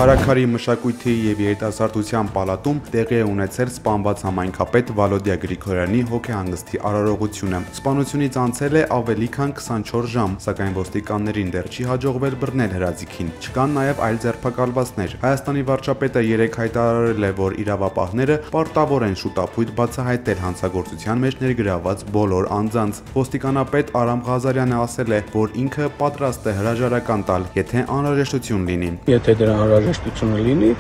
Փարաքարի մշակույթի եւ երիտասարդության պալատում տեղի է ունեցել սպանված համայնքապետ Վալոդիա Գրիգորյանի հոգեհանգստի արարողությունը։ Սպանությունից անցել է ավելի քան 24 ժամ, սակայն ոստիկաններին դեռ չի հաջողվել բռնել հրաձիգին։ Չկան նաեւ այլ ձերբակալվածներ։ Հայաստանի վարչապետը երեկ հայտարարել է, որ իրավապահները պարտավոր են շուտապույտ բացահայտել հանցագործության մեջ ներգրավված բոլոր անձանց։ Ոստիկանապետ Արամ Ղազարյանը ասել է, որ ինքը պատրաստ է հրաժարական տալ, եթե անհրաժեշտություն լինի։ Եթե դրա անհրաժեշտությունը լինի,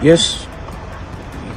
ես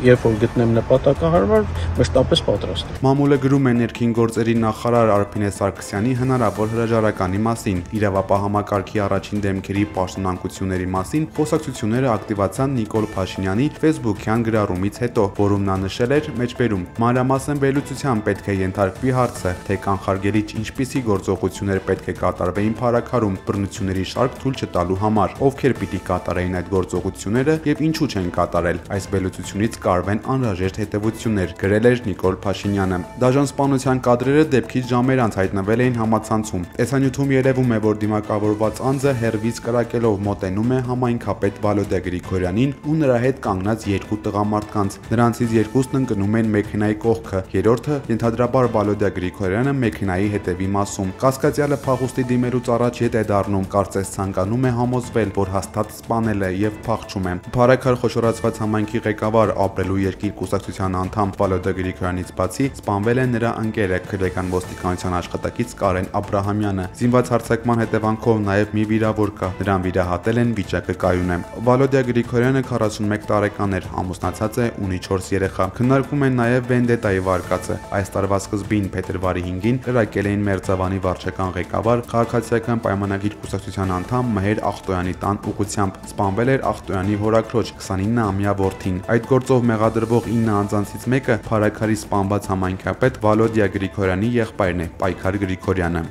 երբ որ գտնեմ նպատակահարմար, մշտապես պատրաստ եմ։ Մամուլը գրում է ներքին գործերի նախարար Արփինե Սարգսյանի հնարավոր հրաժարականի մասին։ Իրավապահ համակարգի առաջին դեմքերի պաշտոնանկությունների մասին խոսակցությունները ակտիվացան Նիկոլ Փաշինյանի Facebook-յան գրառումից հետո, որում նա նշել էր մեջբերում. մանրամասն վերլուծության պետք է ենթարկվի հարցը, թե կանխարգելիչ ինչպիսի գործողություններ պետք է կատարվեին Փարաքարում բռնությունների շարք թույլ չտալու համար, ովքեր պիտի կատարեին այդ գործողությունները եւ ինչու չեն կատարել։ Այս վերլուծությունից կարվեն անհրաժեշտ հետևություններ, գրել էր Նիկոլ Փաշինյանը։ Դաժան սպանության կադրերը դեպքից ժամեր անց հայտնվել էին համացանցում։ Տեսանյութում երևում է, որ դիմակավորված անձը հերվից կրակելով մոտենում է համայնքապետ Վալոդիա Գրիգորյանին ու նրա հետ կանգնած երկու տղամարդկանց։ Նրանցից երկուսն ընկնում են մեքենայի կողքը, երրորդը ենթադրաբար Վալոդիա Գրիգորյանը մեքենայի հետևի մասում։ Կասկածյալը փախուստի դիմելուց առաջ ետ է դառնում, կարծես ցանկանում է համոզվել, որ հաստատ սպանել է եւ փախչում է։ Փարաքար խոշորացված համայնքի ղեկավար ապրելու երկիր կուսակցության անդամ Վալոդիա Գրիգորյանից բացի սպանվել է նրա ընկերը քրեական ոստիկանության աշխատակից Կարեն Աբրահամյանը։ Զինված հարձակման հետևանքով նաև մի վիրավոր կա, նրան վիրահատել են, վիճակը կայուն է։ Վալոդիա Գրիգորյանը 41 տարեկան էր, ամուսնացած է, ունի 4 երեխա։ Քննարկում են նաև վենդետայի վարկածը։ Այս տարվա սկզբին փետրվարի 5-ին կրակել էին Մերձավանի վարչական ղեկավար քաղաքացիական պայմանագիր կուսակցության անդամ Մհեր Ախտոյանի տան ուղղությամբ։ Սպանվել էր Ախտոյանի հորաքրոջ 29-ամյա որդին։ Այդ գործով մեղադրվող 9 անձանցից մեկը Փարաքարի սպանված համայնքապետ Վալոդիա Գրիգորյանի եղբայրն է, Պայքար Գրիգորյանը։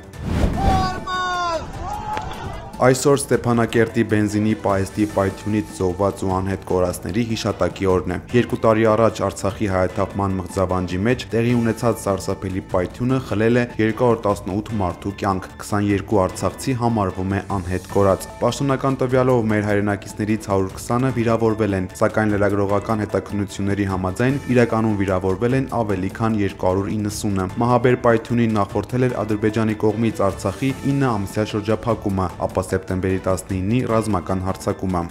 Այսօր Ստեփանակերտի բենզինի պահեստի պայթյունից զոհված ու անհետ կորածների հիշատակի օրն է։ 2 տարի առաջ Արցախի հայաթափման մղձավանջի մեջ տեղի ունեցած սարսափելի պայթյունը խլել է 218 մարդու կյանք, 22 արցախցի համարվում է անհետ կորած։ Պաշտոնական տվյալով մեր հայրենակիցներից 120-ը վիրավորվել են, սակայն լրագրողական հետաքննությունների համաձայն իրականում վիրավորվել են ավելի քան 290-ը։ Մահաբեր պայթյունին նախորդել էր Ադրբեջանի կողմից Արցախի 9-ամսյա շրջափակումը, ապա սեպտեմբերի 19-ի ռազմական հարձակումը։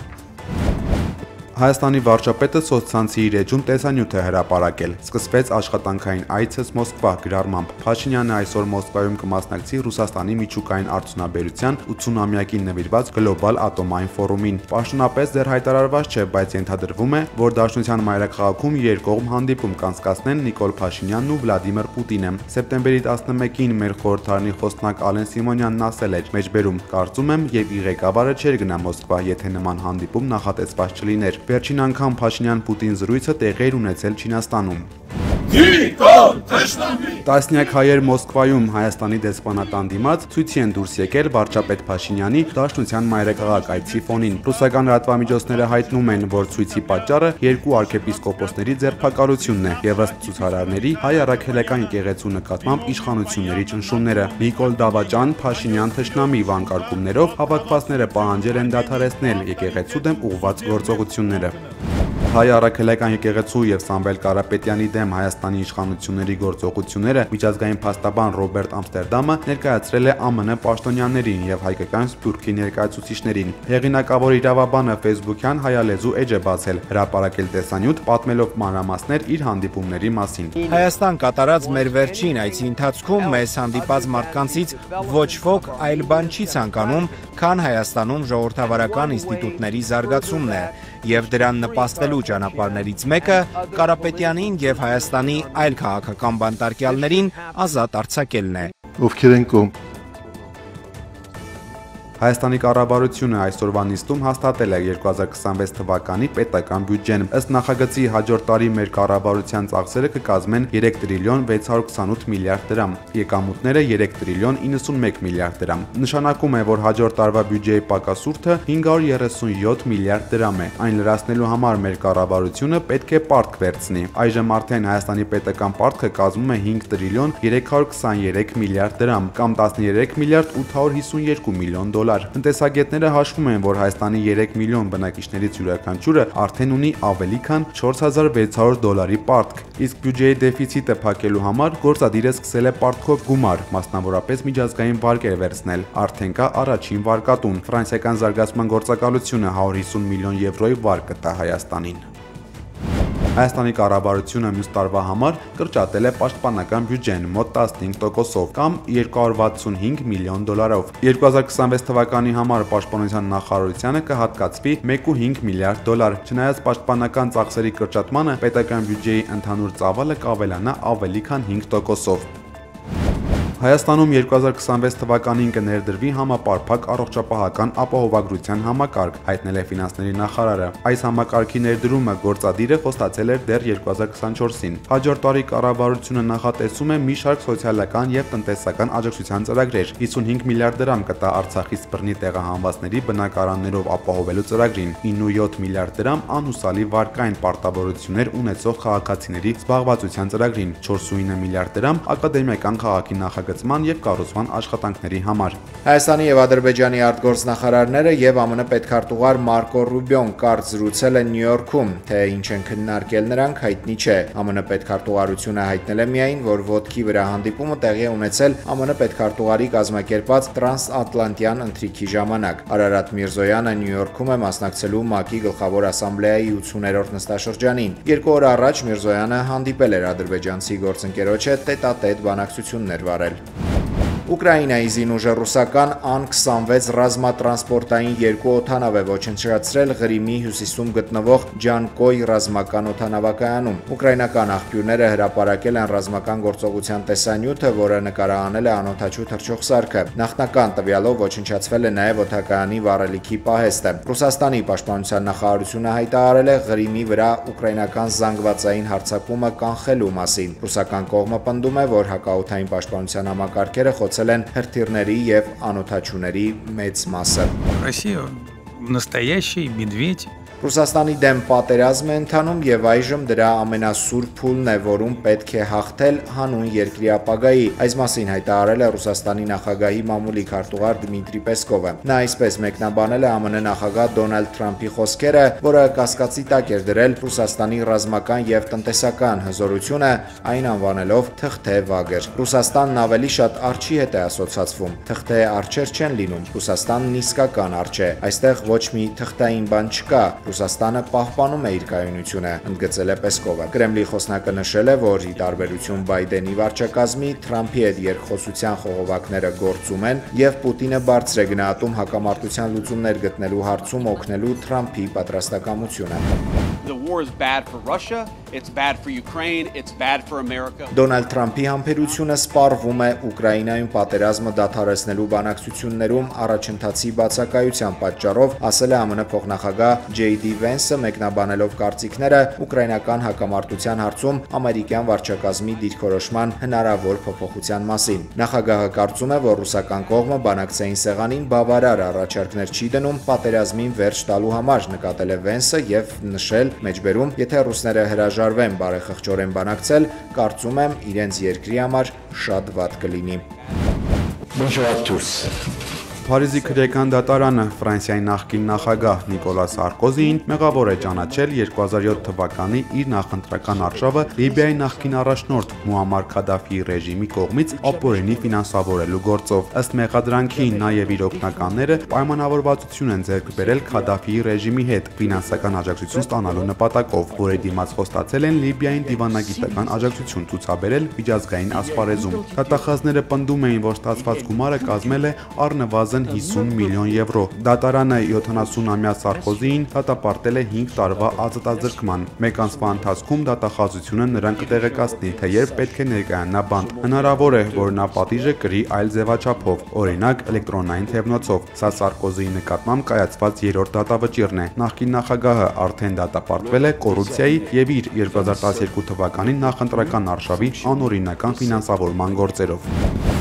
Հայաստանի վարչապետը սոցցանցի իր էջում տեսանյութ է հրապարակել։ Սկսվեց աշխատանքային այցս Մոսկվա գրառմամբ։ Փաշինյանը այսօր Մոսկվայում կմասնակցի Ռուսաստանի միջուկային արդյունաբերության 80-ամյակին նվիրված գլոբալ ատոմային ֆորումին։ Պաշտոնապես դեռ հայտարարված չէ, բայց ենթադրվում է, որ Դաշնության մայրաքաղաքում երկկողմ հանդիպում կանցկացնեն Նիկոլ Փաշինյանն ու Վլադիմիր Պուտինը։ Սեպտեմբերի 11-ին մեր խորհրդարանի խոսնակ Ալեն Սիմոնյանն ասել էր. մեջբերում կարծում եմ, եւ ի ղեկավարը չէր գնա Մոսկվա, եթե նման հանդիպում նախատեսված չլիներ։ Վերջին անգամ Փաշինյան-Պուտին զրույցը տեղի էր ունեցել Չինաստանում։ Տասնյակ հայեր Մոսկվայում Հայաստանի դեսպանատան դիմաց ցույցի են դուրս եկել վարչապետ Փաշինյանի Դաշնության մայրաքաղաք այցի ֆոնին։ Ռուսական լրատվամիջոցները հայտնում են, որ ցույցի պատճառը երկու արքեպիսկոպոսների ձերբակալությունն է եւ ըստ ցուցարարների հայ առաքելական եկեղեցու նկատմամբ իշխանությունների ճնշումները։ Նիկոլ Դավաճան Փաշինյան թշնամի վանկարկումներով հավաքվածները պահանջել են դադարեցնել եկեղեցու դեմ ուղղված գործողությունները։ Հայ առաքելական եկեղեցու եւ Սամվել Կարապետյանի դեմ Հայաստանի իշխանությունների գործողությունները միջազգային փաստաբան Ռոբերտ Ամստերդամը ներկայացրել է ԱՄՆ պաշտոնյաներին եւ հայկական սփյուռքի ներկայացուցիչներին։ Հեղինակավոր իրավաբանը Facebook-յան հայալեզու էջ է բացել, հրապարակել տեսանյութ, պատմելով մանրամասներ իր հանդիպումների մասին։ Հայաստան կատարած մեր վերջին այցի ընթացքում մեզ հանդիպած մարդկանցից ոչ ոք այլ բան չի ցանկանում, քան Հայաստանում ժողովրդավարական ինստիտուտների զարգացումն է, եւ դրան նպաստելու ճանապարհներից մեկը Կարապետյանին եւ Հայաստանի այլ քաղաքական բանտարկյալներին ազատ արձակելն է։ Ովքեր են կողմ Հայաստանի կառավարությունը այսօրվա նիստում հաստատել է 2026 թվականի պետական բյուջեն։ Ըստ նախագծի հաջորդ տարի մեր կառավարության ծախսերը կկազմեն 3 տրիլիոն 628 միլիարդ դրամ, եկամուտները 3 տրիլիոն 91 միլիարդ դրամ։ Նշանակում է, որ հաջորդ տարվա բյուջեի պակասուրդը 537 միլիարդ դրամ է։ Այն լրացնելու համար մեր կառավարությունը պետք է պարտք վերցնի։ Այժմ արդեն Հայաստանի պետական պարտքը կազմում է 5 տրիլիոն 323 միլիարդ դրամ կամ 13 միլիարդ 852 միլիոն դոլար։ դոլար։ Տնտեսագետները հաշվում են, որ Հայաստանի 3 միլիոն բնակիչներից յուրաքանչյուրը արդեն ունի ավելի քան 4600 դոլարի պարտք, իսկ բյուջեի դեֆիցիտը փակելու համար գործադիրը սկսել է պարտքով գումար, մասնավորապես միջազգային վարկեր վերցնել։ Արդեն կա առաջին վարկատուն։ Ֆրանսիական զարգացման գործակալությունը 150 միլիոն եվրոյի վարկ կտա Հայաստանին։ Հայաստանի կառավարությունը մյուս տարվա համար կրճատել է պաշտպանական բյուջեն մոտ 15%-ով կամ 265 միլիոն դոլարով։ 2026 թվականի համար պաշտպանության նախարարությանը կհատկացվի 1.5 միլիարդ դոլար։ Չնայած պաշտպանական ծախսերի կրճատմանը, պետական բյուջեի ընդհանուր ծավալը կավելանա ավելի քան 5%-ով։ Հայաստանում 2026 թվականին կներդրվի համապարփակ առողջապահական ապահովագրության համակարգ, հայտնել է ֆինանսների նախարարը։ Այս համակարգի ներդրումը գործադիրը խոստացել էր դեռ 2024-ին։ Հաջորդ տարի կառավարությունը նախատեսում է մի շարք սոցիալական եւ տնտեսական աջակցության ծրագրեր։ 55 միլիարդ դրամ կտա Արցախի սպռնի տեղահանվածների բնակարաններով ապահովելու ծրագրին, 9.7 միլիարդ դրամ անհուսալի վարկային պարտավորություններ ունեցող քաղաքացիների զբաղվածության ծրագրին, 4.9 միլիարդ դրամ ակադեմիական քաղաքի նախագծման եւ կառուցման աշխատանքների համար։ Հայաստանի եւ Ադրբեջանի արտգործնախարարները եւ ԱՄՆ պետքարտուղար Մարկո Ռուբիոն կարծ զրուցել են Նյու Յորքում, թե ինչ են քննարկել նրանք հայտնի չէ։ ԱՄՆ պետքարտուղարությունը հայտնել է միայն, որ ոտքի վրա հանդիպումը տեղի է ունեցել ԱՄՆ պետքարտուղարի կազմակերպած տրանսատլանտյան ընթրիքի ժամանակ։ Արարատ Միրզոյանը Նյու Յորքում է մասնակցելու ՄԱԿ-ի գլխավոր ասամբլեայի 80-րդ նստաշրջանին։ 2 օր առաջ Միրզոյանը հանդիպել էր ադրբեջանցի գործընկերոջ հետ տետատետ բանակցություններ վարել։ Ուկրաինայի զինուժը ռուսական Ան-26 ռազմատրանսպորտային 2 օդանավ է ոչնչացրել Ղրիմի հյուսիսում գտնվող Ջանկոյ ռազմական օդանավակայանում։ Ուկրաինական աղբյուրները հրապարակել են ռազմական գործողության տեսանյութը, որը նկարահանել է անօդաչու թռչող սարքը։ Նախնական տվյալով ոչնչացվել է նաև օդակայանի վառելիքի պահեստը։ Ռուսաստանի պաշտպանության նախարարությունը հայտարարել է Ղրիմի վրա ուկրաինական զանգվածային հարձակումը կանխելու մասին։ Ռուսական կողմը պնդում է, որ հակաօդային պաշտպանության համակարգերը խոցել են հրթիռների եւ անօդաչուների մեծ մասը։ Россия настоящий медведь. Ռուսաստանի դեմ պատերազմ է ընթանում եւ այժմ դրա ամենասուրբ փուլն է, որում պետք է հաղթել հանուն երկրի ապագայի։ Այս մասին հայտարարել է Ռուսաստանի նախագահի մամուլի քարտուղար Դմիտրի Պեսկովը։ Նա այսպես մեկնաբանել է ԱՄՆ նախագահ Դոնալդ Թրամփի խոսքերը, որը կասկածի տակ էր դրել Ռուսաստանի ռազմական եւ տնտեսական հզորությունը, այն անվանելով թղթե վագր։ Ռուսաստանն ավելի շատ արջի հետ է ասոցացվում։ Թղթե արջեր չեն լինում։ Ռուսաստանն իսկական արջ է։ Այստեղ ոչ մի թղթային բան չկա։ Ռուսաստանը պահպանում է իր կայունությունը, ընդգծել է Պեսկովը։ Կրեմլի խոսնակը նշել է, որ ի տարբերություն Բայդենի վարչակազմի, Թրամփի հետ երկխոսության խողովակները գործում են եւ Պուտինը բարձր է գնահատում հակամարտության լուծումներ գտնելու հարցում օգնելու Թրամփի պատրաստակամությունը։ Դոնալդ Թրամփի համբերությունը սպառվում է Ուկրաինայում պատերազմը դադարեցնելու բանակցություններում առաջընթացի բացակայության պատճառով, ասել է ԱՄՆ փոխնախագահ J.D. Vance-ը մեկնաբանելով կարծիքները ուկրաինական հակամարտության հարցում ամերիկյան վարչակազմի դիրքորոշման հնարավոր փոփոխության մասին։ Նախագահը կարծում է, որ ռուսական կողմը բանակցային սեղանին բավարար առաջարկներ չի դնում պատերազմին վերջ տալու համար, նկատել է Vance-ը եւ նշել մեջբերում, եթե ռուսները հրաժարվեն բարեխղճորեն բանակցել, կարծում եմ իրենց երկրի համար շատ վատ կլինի։ Փարիզի քրեական դատարանը Ֆրանսիայի նախկին նախագահ Նիկոլա Սարկոզին մեղավոր է ճանաչել 2007 թվականի իր նախընտրական արշավը Լիբիայի նախկին առաջնորդ Մուամմար Քադաֆիի ռեժիմի կողմից ապօրինի ֆինանսավորելու գործով։ Ըստ մեղադրանքի նաև իր օգնականները պայմանավորվածություն են ձեռք բերել Քադաֆիի ռեժիմի հետ ֆինանսական աջակցություն ստանալու նպատակով, որի դիմաց խոստացել են Լիբիային դիվանագիտական աջակցություն ցուցաբերել միջազգային ասպարեզում։ Դատախազները պնդում էին, որ ստացված գումարը կազմել է առնվազն 50 միլիոն եվրո։ Դատարանը 70-ամյա Սարկոզիին դատապարտել է 5 տարվա ազատազրկման։ Մեկ ամսվա ընթացքում դատախազությունը նրան կտեղեկացնի, թե երբ պետք է ներկայանա բանտ։ Հնարավոր է, որ նա պատիժը կրի այլ ձևաչափով, օրինակ էլեկտրոնային թևնոցով։ Սա Սարկոզիի նկատմամբ կայացված երրորդ դատավճիռն է։ Նախկին նախագահը արդեն դատապարտվել է կոռուպցիայի եւ իր 2012 թվականի նախընտրական արշավի անօրինական ֆինանսավորման գործերով։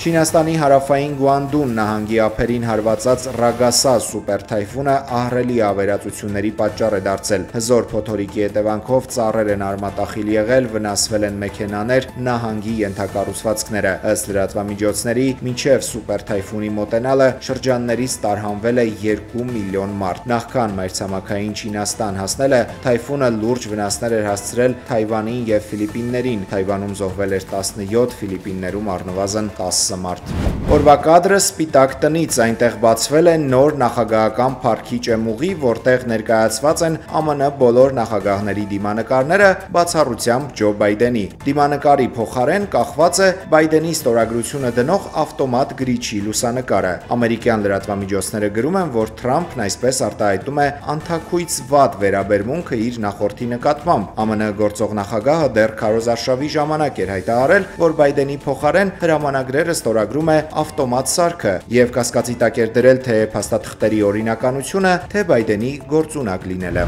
Չինաստանի հարավային Գուանդուն նահանգի ափերին հարվածած Ռագասա սուպերթայֆունը ահռելի ավերածությունների պատճառ է դարձել։ Հզոր փոթորիկի հետևանքով ծառեր են արմատախիլ եղել, վնասվել են մեքենաներ, նահանգի ենթակառուցվածքները։ Ըստ լրատվամիջոցների, մինչև սուպերթայֆունի մոտենալը շրջաններից տարհանվել է 2 միլիոն մարդ։ Նախքան մայրցամաքային Չինաստան հասնելը, թայֆունը լուրջ վնասներ էր հասցրել Թայվանին և Ֆիլիպիններին։ Թայվանում զոհվել էր 17, Ֆիլիպիններում առնվազն 10 մարդ։ Օրվա կադրը Սպիտակ տնից, այնտեղ բացվել է նոր նախագահական փառքի ճեմուղի, որտեղ ներկայացված են ԱՄՆ բոլոր նախագահների դիմանկարները, բացառությամբ Ջո Բայդենի։ Դիմանկարի փոխարեն կախված է Բայդենի ստորագրությունը դնող ավտոմատ գրիչի լուսանկարը։ Ամերիկյան լրատվամիջոցները գրում են, որ Թրամփն այսպես արտահայտում է անթաքույց վատ վերաբերմունքը իր նախորդի նկատմամբ։ ԱՄՆ գործող նախագահը դեռ քարոզարշավի ժամանակ էր հայտարարել, որ Բայդենի փոխարեն հրամանագրերը ստորագրում է ավտոմատ սարքը եւ կասկածի տակ էր դրել թե փաստաթղթերի օրինականությունը, թե Բայդենի գործունակ լինելը։